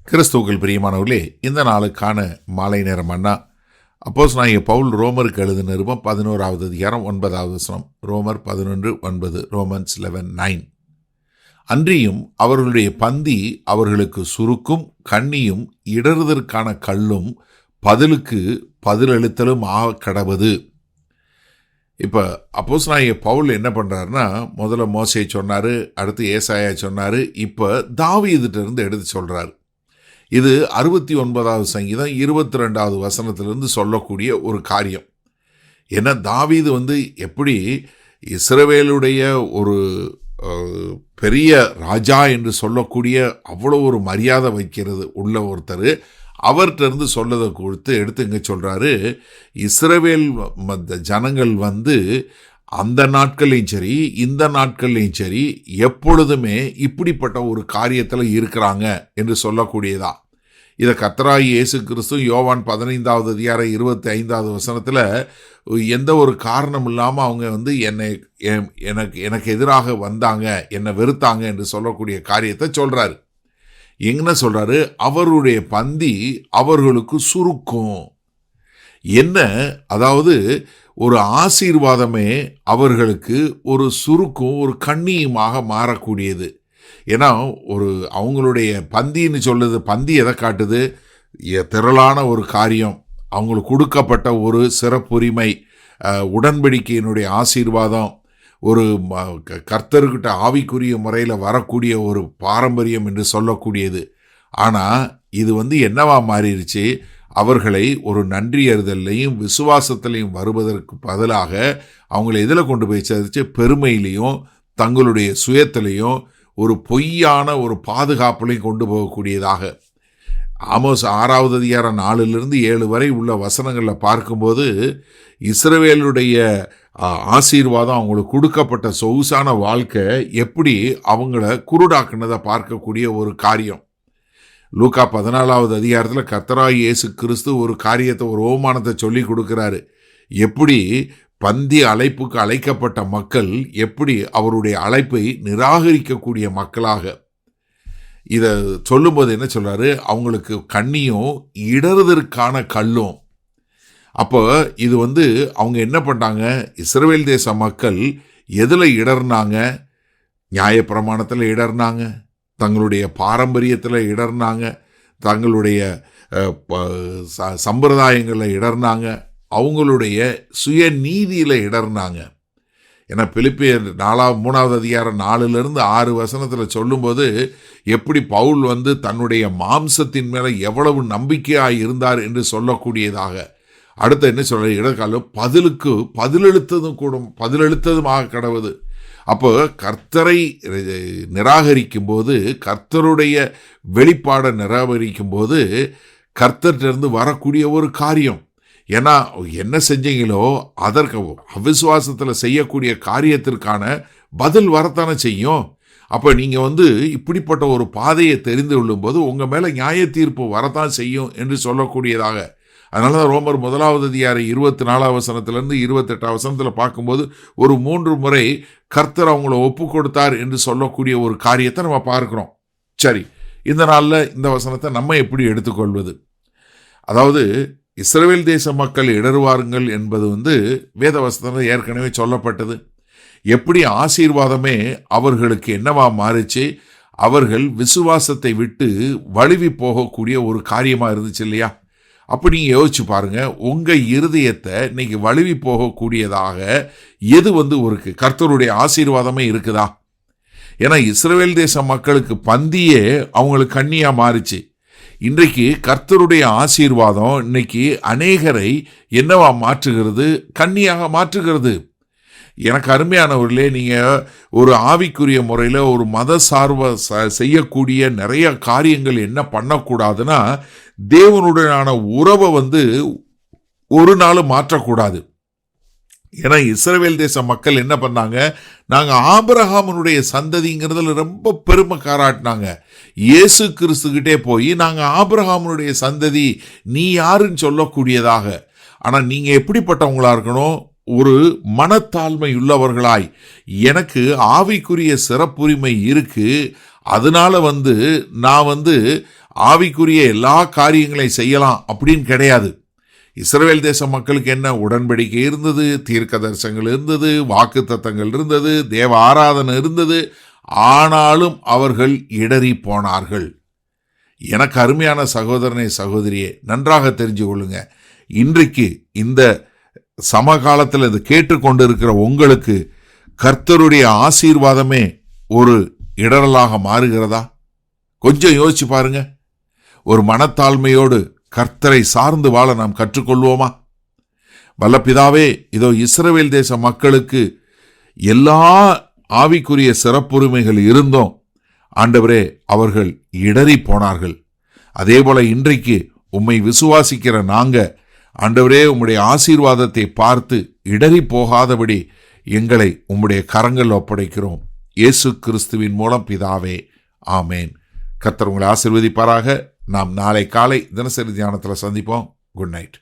கிறிஸ்துவுக்குள் பிரியமானவர்களே, இந்த நாளுக்கான மாலை நேரம் மன்னா அப்போஸ்தலனாகிய பவுல் ரோமருக்கு எழுதின நிருபம் 11வது அதிகாரம் 9வது வசனம். ரோமர் 11:9, ரோமன்ஸ் 11:9. அன்றியும் அவர்களுடைய பந்தி அவர்களுக்கு சுருக்கும் கண்ணியும் இடறுதற்கான கல்லும் பதிலுக்கு பதிலளித்தலும் ஆக கடவது. இப்போ அப்போஸ்தலனாகிய பவுல் என்ன பண்ணுறாருன்னா, முதல்ல மோசேயை சொன்னார், அடுத்து ஏசாயா சொன்னார், இப்போ தாவீதுட்ட இருந்து எடுத்து சொல்கிறார். இது 69வது சங்கீதம் 22வது வசனத்திலிருந்து சொல்லக்கூடிய ஒரு காரியம். ஏன்னா தாவீது எப்படி இஸ்ரவேலுடைய ஒரு பெரிய ராஜா என்று சொல்லக்கூடிய அவ்வளோ ஒரு மரியாதை வைக்கிறது உள்ள ஒருத்தர், அவர்கிட்ட இருந்து சொல்லதை கொடுத்து எடுத்து இங்கே சொல்கிறாரு, இஸ்ரவேல் ஜனங்கள் அந்த நாட்கள்லையும் சரி இந்த நாட்கள்லையும் சரி எப்பொழுதுமே இப்படிப்பட்ட ஒரு காரியத்தில் இருக்கிறாங்க என்று சொல்லக்கூடியதா. இதை கர்த்தராகிய இயேசு கிறிஸ்து யோவான் 15வது அதிகாரம் 25வது வசனத்தில் எந்த ஒரு காரணம் இல்லாமல் அவங்க எனக்கு எதிராக வந்தாங்க, என்னை வெறுத்தாங்க என்று சொல்லக்கூடிய காரியத்தை சொல்கிறாரு. என்ன சொல்கிறாரு? அவருடைய பந்தி அவர்களுக்கு சுருக்கும். என்ன, அதாவது ஒரு ஆசீர்வாதமே அவர்களுக்கு ஒரு சுருக்கும் ஒரு கண்ணியுமாக மாறக்கூடியது. ஏன்னா அவங்களுடைய பந்தின்னு சொல்லுது, பந்தி எதை காட்டுது? திரளான ஒரு காரியம், அவங்களுக்கு கொடுக்கப்பட்ட ஒரு சிறப்புரிமை, உடன்படிக்கையினுடைய ஆசீர்வாதம், ஒரு கர்த்தர்கிட்ட ஆவிக்குரிய முறையில் வரக்கூடிய ஒரு பாரம்பரியம் என்று சொல்லக்கூடியது. ஆனால் இது என்னவா மாறிடுச்சு? அவர்களை ஒரு நன்றியறிதலையும் விசுவாசத்திலையும் வருவதற்கு பதிலாக அவங்களை எதில் கொண்டு போய் சேர்த்து பெருமையிலையும் தங்களுடைய சுயத்திலையும் ஒரு பொய்யான ஒரு பாதுகாப்புலையும் கொண்டு போகக்கூடியதாக. ஆமோஸ் 6வது அதிகாரம் 4-7 வரை உள்ள வசனங்களில் பார்க்கும்போது இஸ்ரவேலுடைய ஆசீர்வாதம், அவங்களுக்கு கொடுக்கப்பட்ட சொகுசான வாழ்க்கை எப்படி அவங்கள குருடாக்குனதை பார்க்கக்கூடிய ஒரு காரியம். லூக்கா 14வது அதிகாரத்தில் கர்த்தராகிய இயேசு கிறிஸ்து ஒரு காரியத்தை, ஒரு ஓமானத்தை சொல்லி கொடுக்குறாரு. எப்படி பந்தி அழைப்புக்கு அழைக்கப்பட்ட மக்கள் எப்படி அவருடைய அழைப்பை நிராகரிக்கக்கூடிய மக்களாக. இதை சொல்லும்போது என்ன சொல்றாரு? அவங்களுக்கு கண்ணியும் இடறுதற்கான கல்லும். அப்போ இது அவங்க என்ன பண்ணாங்க? இஸ்ரவேல் தேச மக்கள் எதில் இடர்னாங்க? நியாயப்பிரமாணத்தில் இடர்னாங்க, தங்களுடைய பாரம்பரியத்தில் இடர்னாங்க, தங்களுடைய சம்பிரதாயங்களில் இடர்னாங்க, அவங்களுடைய சுய நீதியில் இடர்னாங்க. ஏன்னா பிலிப்பியர் 3வது அதிகாரம் 4-6 வசனத்தில் சொல்லும்போது எப்படி பவுல் தன்னுடைய மாம்சத்தின் மேலே எவ்வளவு நம்பிக்கையாக இருந்தார் என்று சொல்லக்கூடியதாக. அடுத்து என்ன சொல்ற? இடர்காலம் பதிலுக்கு பதிலளித்ததுமாக கடவுது. அப்போ கர்த்தரை நிராகரிக்கும் போது, கர்த்தருடைய வெளிப்பாடை நிராகரிக்கும் போது கர்த்தர்கிட்ட வரக்கூடிய ஒரு காரியம். ஏன்னா என்ன செஞ்சீங்களோ அதற்கு அவிசுவாசத்தில் செய்யக்கூடிய காரியத்திற்கான பதில் வரத்தானே செய்யும். அப்போ நீங்கள் இப்படிப்பட்ட ஒரு பாதையை தெரிந்து கொள்ளும்போது உங்கள் மேலே நியாய தீர்ப்பு வரத்தான் செய்யும் என்று சொல்லக்கூடியதாக. அதனால தான் ரோமர் 1வது அதிகாரம் 24வது வசனத்திலிருந்து 28வது வசனத்தில் பார்க்கும்போது ஒரு 3 முறை கர்த்தர் அவங்கள ஒப்பு கொடுத்தார் என்று சொல்லக்கூடிய ஒரு காரியத்தை நம்ம பார்க்குறோம். சரி, இந்த நாளில் இந்த வசனத்தை நம்ம எப்படி எடுத்துக்கொள்வது? அதாவது இஸ்ரவேல் தேச மக்கள் இடறுவார்கள் என்பது வேத வசனத்தில் ஏற்கனவே சொல்லப்பட்டது. எப்படி ஆசீர்வாதமே அவர்களுக்கு என்னவா மாறிச்சு? அவர்கள் விசுவாசத்தை விட்டு வழுவி போகக்கூடிய ஒரு காரியமாக இருந்துச்சு இல்லையா? அப்படி நீங்கள் யோசிச்சு பாருங்க, உங்கள் இருதயத்தை இன்னைக்கு வழுவி போகக்கூடியதாக எது ஒரு கர்த்தருடைய ஆசீர்வாதமே இருக்குதா? ஏன்னா இஸ்ரவேல் தேச மக்களுக்கு பந்தியே அவங்களுக்கு கண்ணியாக மாறிச்சு. இன்றைக்கு கர்த்தருடைய ஆசீர்வாதம் இன்னைக்கு அநேகரை என்னவா மாற்றுகிறது? கண்ணியாக மாற்றுகிறது. எனக்கு அருமையானவர்களே, நீங்கள் ஒரு ஆவிக்குரிய முறையில் ஒரு மத சார்பை செய்யக்கூடிய நிறைய காரியங்கள் என்ன பண்ணக்கூடாதுன்னா, தேவனுடனான உறவை ஒரு நாள் மாற்றக்கூடாது. ஏன்னா இஸ்ரவேல் தேச மக்கள் என்ன பண்ணாங்க? நாங்கள் ஆபிரகாமனுடைய சந்ததிங்கிறதுல ரொம்ப பெருமை காராட்டினாங்க. இயேசு கிறிஸ்துக்கிட்டே போய் நாங்கள் ஆபிரகாமனுடைய சந்ததி, நீ யாருன்னு சொல்லக்கூடியதாக. ஆனால் நீங்கள் எப்படிப்பட்டவங்களா இருக்கணும்? ஒரு மனத்தாழ்மை உள்ளவர்களாய், எனக்கு ஆவிக்குரிய சிறப்புரிமை இருக்கு, அதனால நான் ஆவிக்குரிய எல்லா காரியங்களையும் செய்யலாம் அப்படின்னு கிடையாது. இஸ்ரவேல் தேச மக்களுக்கு என்ன உடன்படிக்கை இருந்தது, தீர்க்க தரிசனங்கள் இருந்தது, வாக்கு தத்தங்கள் இருந்தது, தேவ ஆராதனை இருந்தது. ஆனாலும் அவர்கள் இடறி போனார்கள். எனக்கு அருமையான சகோதரனே சகோதரியே, நன்றாக தெரிஞ்சு கொள்ளுங்க. இன்றைக்கு இந்த சமகாலத்தில் இது கேட்டுக்கொண்டிருக்கிற உங்களுக்கு கர்த்தருடைய ஆசீர்வாதமே ஒரு இடரலாக மாறுகிறதா? கொஞ்சம் யோசிச்சு பாருங்க. ஒரு மனத்தாழ்மையோடு கர்த்தரை சார்ந்து வாழ நாம் கற்றுக்கொள்வோமா? வல்ல பிதாவே, இதோ இஸ்ரவேல் தேச மக்களுக்கு எல்லா ஆவிக்குரிய சிறப்புரிமைகள் இருந்தோம். ஆண்டவரே, அவர்கள் இடறி போனார்கள். அதே போல இன்றைக்கு உம்மை விசுவாசிக்கிற நாங்க ஆண்டவரே, உம்முடைய ஆசீர்வாதத்தை பார்த்து இடறி போகாதபடி எங்களை உம்முடைய கரங்கள் ஒப்படைக்கிறோம். இயேசு கிறிஸ்துவின் மூலம் பிதாவே, ஆமேன். கர்த்தர் உங்களை ஆசீர்வதிப்பாராக. நாம் நாளை காலை தினசரி தியானத்தில் சந்திப்போம். Good night.